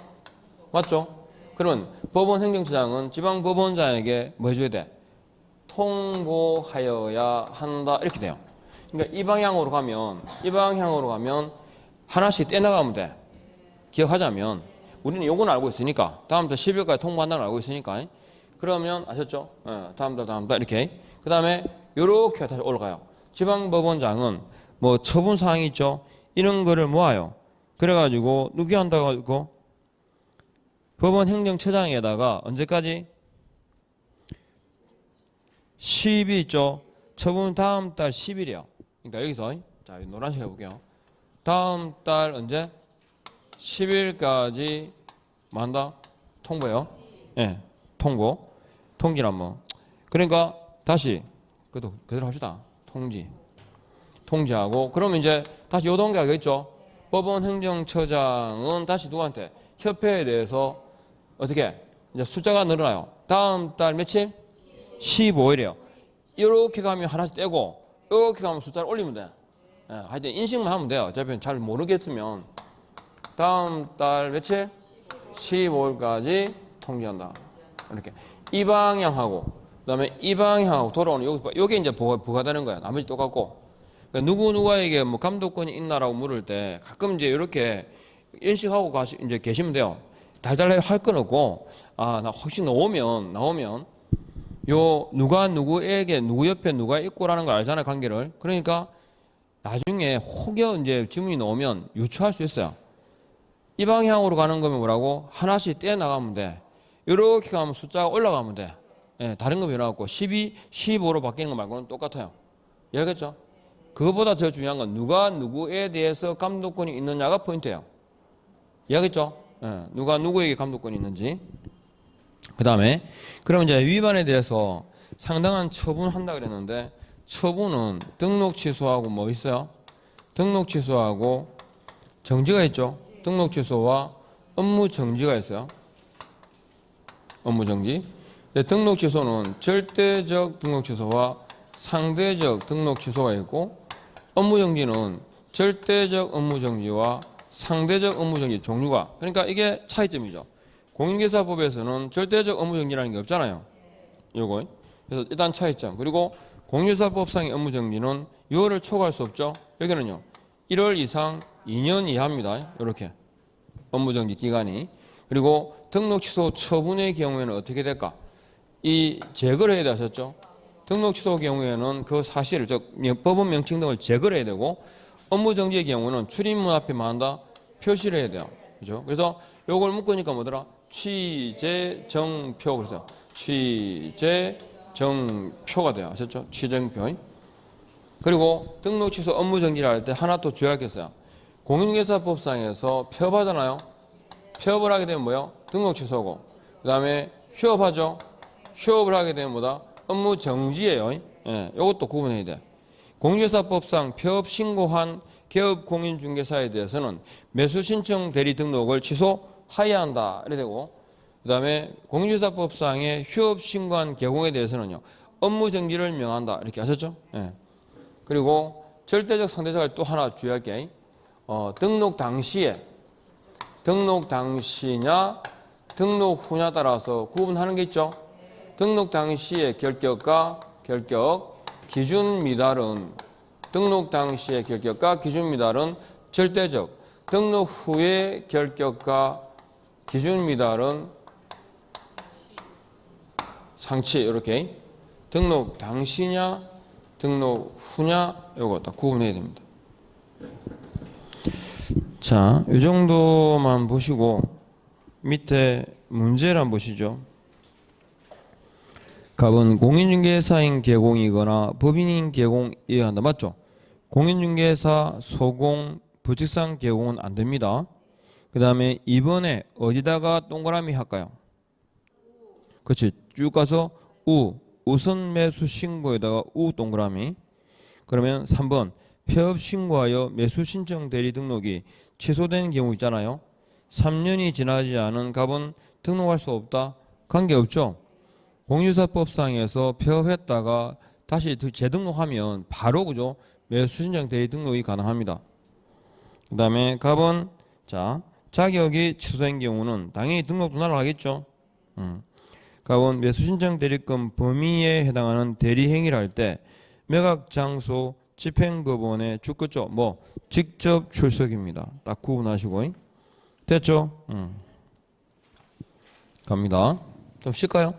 맞죠? 그러면 법원 행정처장은 지방법원장에게 뭐 해줘야 돼? 통보하여야 한다. 이렇게 돼요. 그러니까 이 방향으로 가면 하나씩 떼나가면 돼. 기억하자면 우리는 요건 알고 있으니까 다음 달 10일까지 통보한다는 걸 알고 있으니까 그러면 아셨죠? 다음 달 이렇게. 그 다음에 요렇게 다시 올라가요. 지방법원장은 뭐 처분사항이 있죠? 이런 거를 모아요. 그래가지고 누구 한다고 하고 법원 행정처장에다가 언제까지? 10일 있죠? 처분 다음 달 10일이요. 그러니까 여기서 자 노란색 해볼게요. 다음 달 언제? 10일까지 뭐 한다? 통보요. 예, 통보. 통지란 뭐. 그러니까 다시 그대로 합시다. 통지하고 그러면 이제 다시 요동계 하겠죠. 법원 행정처장은 다시 누구한테 협회에 대해서 어떻게 이제 숫자가 늘어나요. 다음 달 며칠? 15일이에요. 이렇게 가면 하나씩 떼고 이렇게 가면 숫자를 올리면 돼. 예, 하여튼 인식만 하면 돼요. 어차피 잘 모르겠으면 다음 달 며칠? 15일까지 통지한다. 이렇게 이 방향하고 그다음에 이 방향하고 돌아오는 여기 이제 부과되는 거야. 나머지 똑같고. 그러니까 누구에게 뭐 감독권이 있나라고 물을 때 가끔 이제 이렇게 인식하고 이제 계시면 돼요. 달달하게 할 건 없고 나 혹시 나오면 요 누가 누구에게 누구 옆에 누가 있고라는 걸 알잖아요. 관계를. 그러니까 나중에 혹여 이제 질문이 나오면 유추할 수 있어요. 이 방향으로 가는 거면 뭐라고? 하나씩 떼어 나가면 돼. 이렇게 가면 숫자가 올라가면 돼. 예, 다른 거 변화없고 12, 15로 바뀌는 거 말고는 똑같아요. 이해하겠죠? 그것보다 더 중요한 건 누가 누구에 대해서 감독권이 있느냐가 포인트예요. 이해하겠죠? 예, 누가 누구에게 감독권이 있는지. 그 다음에 그럼 이제 위반에 대해서 상당한 처분한다 그랬는데 처분은 등록 취소하고 뭐 있어요? 등록 취소하고 정지가 있죠. 등록 취소와 업무 정지가 있어요. 업무 정지. 등록 취소는 절대적 등록 취소와 상대적 등록 취소가 있고 업무 정지는 절대적 업무 정지와 상대적 업무 정지 종류가 그러니까 이게 차이점이죠. 공인중개사법에서는 절대적 업무 정지라는 게 없잖아요. 요거. 그래서 일단 차이점. 그리고 공인중개사법상의 업무 정지는 6월을 초과할 수 없죠. 여기는요. 1월 이상 2년 이하입니다. 이렇게 업무 정지 기간이. 그리고 등록 취소 처분의 경우에는 어떻게 될까? 이 제거를 해야 되셨죠. 등록 취소 경우에는 그 사실을 즉 법원 명칭 등을 제거를 해야 되고 업무 정지의 경우는 출입문 앞에 만다 표시를 해야 돼요. 그죠? 그래서 요걸 묶으니까 뭐더라? 취재정표. 그래서 취재정표가 돼요. 아셨죠? 취재정표. 그리고 등록 취소 업무 정지를 할 때 하나 또 주의할 게 있어요. 공인중개사법상에서 폐업하잖아요. 폐업을 하게 되면 뭐요? 등록 취소고. 그 다음에 휴업하죠. 휴업을 하게 되면 뭐다? 업무 정지예요. 예, 이것도 구분해야 돼. 공인중개사법상 폐업 신고한 개업 공인중개사에 대해서는 매수 신청 대리 등록을 취소하여야 한다. 이래 되고, 그 다음에 공인중개사법상의 휴업 신고한 개공에 대해서는요, 업무 정지를 명한다. 이렇게 하셨죠? 예. 그리고 절대적 상대적을 또 하나 주의할 게, 등록 당시냐, 등록 후냐 따라서 구분하는 게 있죠. 등록 당시의 결격과 기준 미달은 등록 당시의 결격과 기준 미달은 절대적, 등록 후의 결격과 기준 미달은 상치. 이렇게 등록 당시냐 등록 후냐 요거 딱 구분해야 됩니다. 자, 이 정도만 보시고 밑에 문제를 한번 보시죠. 갑은 공인중개사인 개공이거나 법인인 개공이어야 한다. 맞죠? 공인중개사, 소공, 부직상 개공은 안 됩니다. 그 다음에 이번에 어디다가 동그라미 할까요? 그렇지. 쭉 가서 우선 매수 신고에다가 동그라미. 그러면 3번 폐업 신고하여 매수 신청 대리 등록이 취소된 경우 있잖아요. 3년이 지나지 않은 갑은 등록할 수 없다. 관계없죠. 공인중개사법상에서 폐업했다가 다시 재등록하면 바로 그죠? 매수 신청 대리 등록이 가능합니다. 그 다음에 갑은 자격이 취소된 경우는 당연히 등록도 날아가겠죠. 갑은 매수 신청 대리권 범위에 해당하는 대리 행위를 할 때 매각 장소 집행법원에 주거죠. 직접 출석입니다. 딱 구분하시고. 됐죠? 갑니다. 좀 쉴까요?